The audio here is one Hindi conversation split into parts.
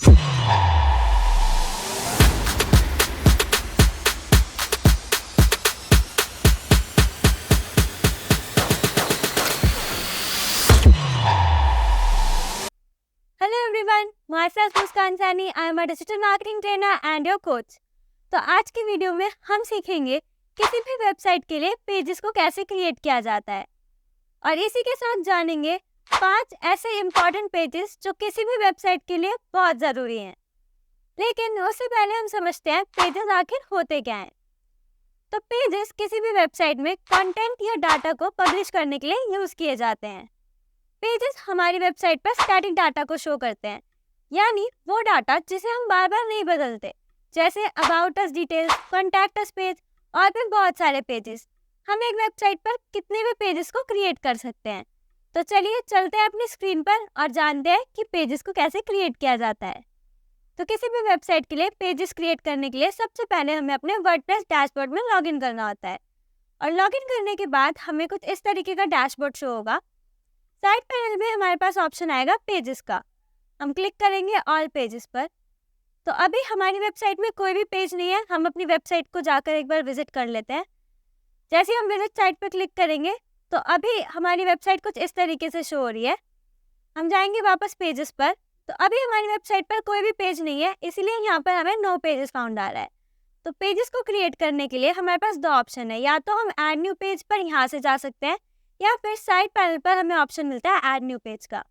Hello everyone, my self Muskan Saini. I am a digital marketing trainer and your coach. तो आज की वीडियो में हम सीखेंगे किसी भी वेबसाइट के लिए पेजेस को कैसे क्रिएट किया जाता है, और इसी के साथ जानेंगे 5 ऐसे इम्पोर्टेंट पेजेस जो किसी भी वेबसाइट के लिए बहुत ज़रूरी हैं। लेकिन उससे पहले हम समझते हैं पेजेस आखिर होते क्या हैं। तो पेजेस किसी भी वेबसाइट में कंटेंट या डाटा को पब्लिश करने के लिए यूज़ किए जाते हैं। पेजेस हमारी वेबसाइट पर स्टैटिक डाटा को शो करते हैं, यानी वो डाटा जिसे हम बार बार नहीं बदलते, जैसे about us details, contact us page और भी बहुत सारे पेजेस। हम एक वेबसाइट पर कितने भी पेजेस को क्रिएट कर सकते हैं। तो चलिए चलते हैं अपनी स्क्रीन पर और जानते हैं कि पेजेस को कैसे क्रिएट किया जाता है। तो किसी भी वेबसाइट के लिए पेजेस क्रिएट करने के लिए सबसे पहले हमें अपने वर्डप्रेस डैशबोर्ड में लॉगिन करना होता है, और लॉगिन करने के बाद हमें कुछ इस तरीके का डैशबोर्ड शो होगा। साइड पैनल में हमारे पास ऑप्शन आएगा पेजेस का। हम क्लिक करेंगे ऑल पेजेस पर। तो अभी हमारी वेबसाइट में कोई भी पेज नहीं है। हम अपनी वेबसाइट को जाकर एक बार विजिट कर लेते हैं। जैसे ही हम विजिट साइट पर क्लिक करेंगे तो अभी हमारी वेबसाइट कुछ इस तरीके से शो हो रही है। हम जाएंगे वापस पेजेस पर, तो अभी हमारी वेबसाइट पर कोई भी पेज नहीं है, इसलिए यहाँ पर हमें नो पेजेस फाउंड आ रहा है। तो पेजेस को क्रिएट करने के लिए हमारे पास 2 ऑप्शन है, या तो हम ऐड न्यू पेज पर यहाँ से जा सकते हैं, या फिर साइड पैनल पर हमें ऑप्शन मिलता है ऐड न्यू पेज का।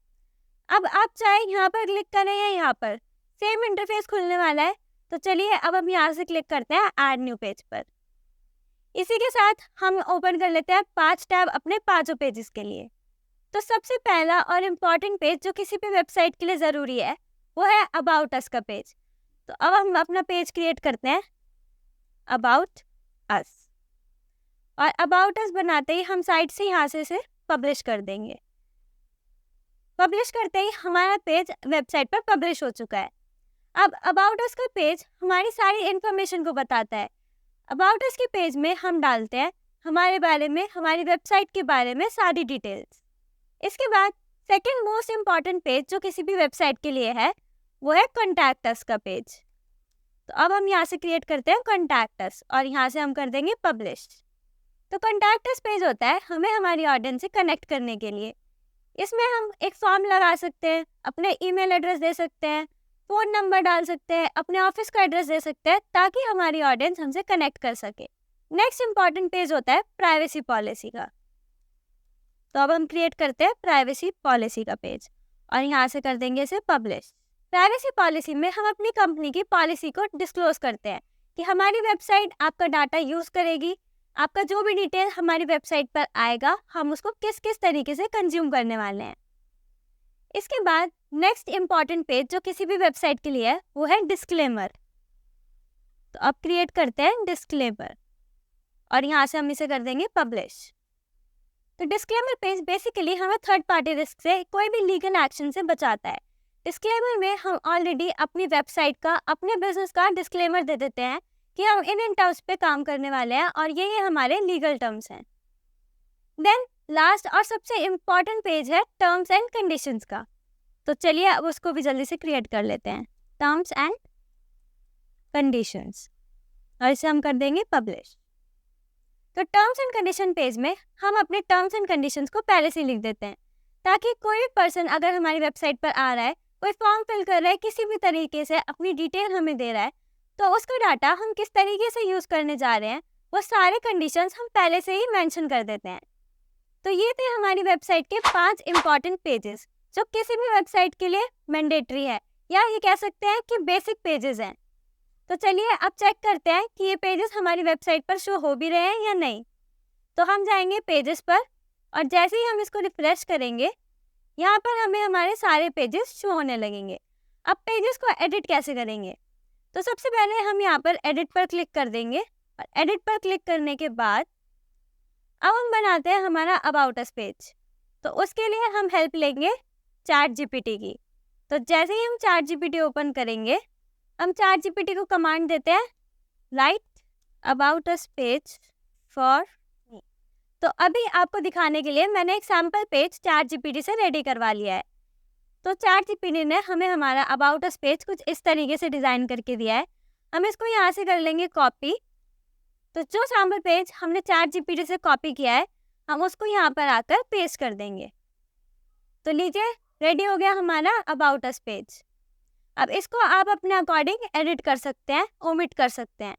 अब आप चाहे यहाँ पर क्लिक करें या यहाँ पर, सेम इंटरफेस खुलने वाला है। तो चलिए अब हम यहाँ से क्लिक करते हैं ऐड न्यू पेज पर। इसी के साथ हम ओपन कर लेते हैं 5 टैब अपने 5 पेजेस के लिए। तो सबसे पहला और इम्पॉर्टेंट पेज जो किसी भी वेबसाइट के लिए ज़रूरी है वो है अबाउट अस का पेज। तो अब हम अपना पेज क्रिएट करते हैं अबाउट अस, और अबाउट अस बनाते ही हम साइट से यहाँ से पब्लिश कर देंगे। पब्लिश करते ही हमारा पेज वेबसाइट पर पब्लिश हो चुका है। अब अबाउट अस का पेज हमारी सारी इन्फॉर्मेशन को बताता है। अबाउट अस के पेज में हम डालते हैं हमारे बारे में, हमारी वेबसाइट के बारे में सारी डिटेल्स। इसके बाद सेकेंड मोस्ट इम्पॉर्टेंट पेज जो किसी भी वेबसाइट के लिए है वो है कॉन्टैक्ट अस का पेज। तो अब हम यहाँ से क्रिएट करते हैं कॉन्टैक्ट अस, और यहाँ से हम कर देंगे पब्लिश। तो कॉन्टैक्ट अस पेज होता है हमें हमारी ऑडियंस से कनेक्ट करने के लिए। इसमें हम एक फॉर्म लगा सकते हैं, अपने ईमेल एड्रेस दे सकते हैं, फ़ोन नंबर डाल सकते हैं, अपने ऑफिस का एड्रेस दे सकते हैं, ताकि हमारी ऑडियंस हमसे कनेक्ट कर सके। नेक्स्ट इम्पॉर्टेंट पेज होता है प्राइवेसी पॉलिसी का। तो अब हम क्रिएट करते हैं प्राइवेसी पॉलिसी का पेज, और यहाँ से कर देंगे इसे पब्लिश। प्राइवेसी पॉलिसी में हम अपनी कंपनी की पॉलिसी को डिस्क्लोज करते हैं कि हमारी वेबसाइट आपका डाटा यूज़ करेगी, आपका जो भी डिटेल हमारी वेबसाइट पर आएगा हम उसको किस किस तरीके से कंज्यूम करने वाले हैं। इसके बाद नेक्स्ट इम्पॉर्टेंट पेज जो किसी भी वेबसाइट के लिए है वो है डिस्क्लेमर। तो अब क्रिएट करते हैं डिस्क्लेमर, और यहाँ से हम इसे कर देंगे पब्लिश। तो डिस्क्लेमर पेज बेसिकली हमें थर्ड पार्टी रिस्क से, कोई भी लीगल एक्शन से बचाता है। डिस्क्लेमर में हम ऑलरेडी अपनी वेबसाइट का, अपने बिजनेस का डिस्क्लेमर दे देते हैं कि हम इन टर्म्स पे काम करने वाले हैं और ये हमारे लीगल टर्म्स हैं। देन लास्ट और सबसे इम्पॉर्टेंट पेज है टर्म्स एंड कंडीशंस का। तो चलिए अब उसको भी जल्दी से क्रिएट कर लेते हैं, टर्म्स एंड कंडीशंस, और इसे हम कर देंगे पब्लिश। तो टर्म्स एंड कंडीशन पेज में हम अपने टर्म्स एंड कंडीशंस को पहले से लिख देते हैं, ताकि कोई भी पर्सन अगर हमारी वेबसाइट पर आ रहा है, कोई फॉर्म फिल कर रहा है, किसी भी तरीके से अपनी डिटेल हमें दे रहा है, तो उसका डाटा हम किस तरीके से यूज़ करने जा रहे हैं वो सारे कंडीशंस हम पहले से ही मेंशन कर देते हैं। तो ये थे हमारी वेबसाइट के 5 इम्पॉर्टेंट पेजेस जो किसी भी वेबसाइट के लिए मैंडेटरी है, या ये कह सकते हैं कि बेसिक पेजेस हैं। तो चलिए अब चेक करते हैं कि ये पेजेस हमारी वेबसाइट पर शो हो भी रहे हैं या नहीं। तो हम जाएंगे पेजेस पर, और जैसे ही हम इसको रिफ्रेश करेंगे यहाँ पर हमें हमारे सारे पेजेस शो होने लगेंगे। अब पेजेस को एडिट कैसे करेंगे? तो सबसे पहले हम यहाँ पर एडिट पर क्लिक कर देंगे, और एडिट पर क्लिक करने के बाद अब हम बनाते हैं हमारा अबाउट अस पेज। तो उसके लिए हम हेल्प लेंगे चैट जीपीटी की। तो जैसे ही हम चैट जीपीटी ओपन करेंगे, हम चैट जीपीटी को कमांड देते हैं right about us page for me. तो अभी आपको दिखाने के लिए मैंने एक सैम्पल पेज चैट जीपीटी से रेडी करवा लिया है। तो ChatGPT ने हमें हमारा अबाउट अस पेज कुछ इस तरीके से डिज़ाइन करके दिया है। हम इसको यहाँ से कर लेंगे कॉपी। तो जो सैम्पल पेज हमने ChatGPT से कॉपी किया है, हम उसको यहाँ पर आकर पेस्ट कर देंगे। तो लीजिए, रेडी हो गया हमारा अबाउट अस पेज। अब इसको आप अपने अकॉर्डिंग एडिट कर सकते हैं, ओमिट कर सकते हैं।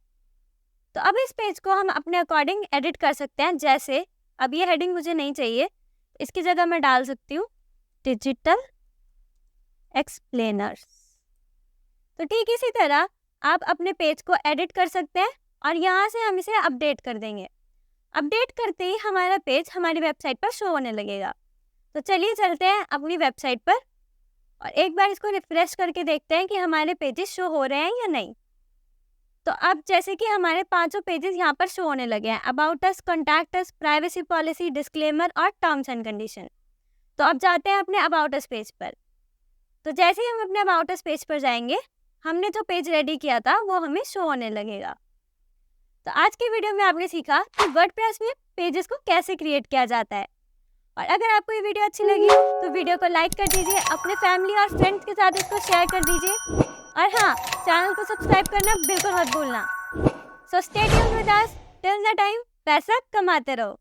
तो अब इस पेज को हम अपने अकॉर्डिंग एडिट कर सकते हैं। जैसे अब ये हेडिंग मुझे नहीं चाहिए, इसकी जगह मैं डाल सकती हूँ डिजिटल एक्सप्लेनर्स। तो ठीक इसी तरह आप अपने पेज को एडिट कर सकते हैं और यहाँ से हम इसे अपडेट कर देंगे। अपडेट करते ही हमारा पेज हमारी वेबसाइट पर शो होने लगेगा। तो चलिए चलते हैं अपनी वेबसाइट पर और एक बार इसको रिफ्रेश करके देखते हैं कि हमारे पेजेस शो हो रहे हैं या नहीं। तो अब जैसे कि हमारे 5 पेजेस यहाँ पर शो होने लगे हैं, about us, contact us, privacy policy, disclaimer और टर्म्स एंड कंडीशन। तो अब जाते हैं अपने अबाउट अस पेज पर। तो जैसे ही हम अपने अबाउट अस पेज पर जाएंगे, हमने जो पेज रेडी किया था वो हमें शो होने लगेगा। तो आज की वीडियो में आपने सीखा कि वर्डप्रेस में पेजेस को कैसे क्रिएट किया जाता है। और अगर आपको ये वीडियो अच्छी लगी तो वीडियो को लाइक कर दीजिए, अपने फैमिली और फ्रेंड्स के साथ इसको शेयर कर दीजिए और हाँ, चैनल को सब्सक्राइब करना बिल्कुल मत भूलना। So stay tuned with us till the time, पैसा कमाते रहो।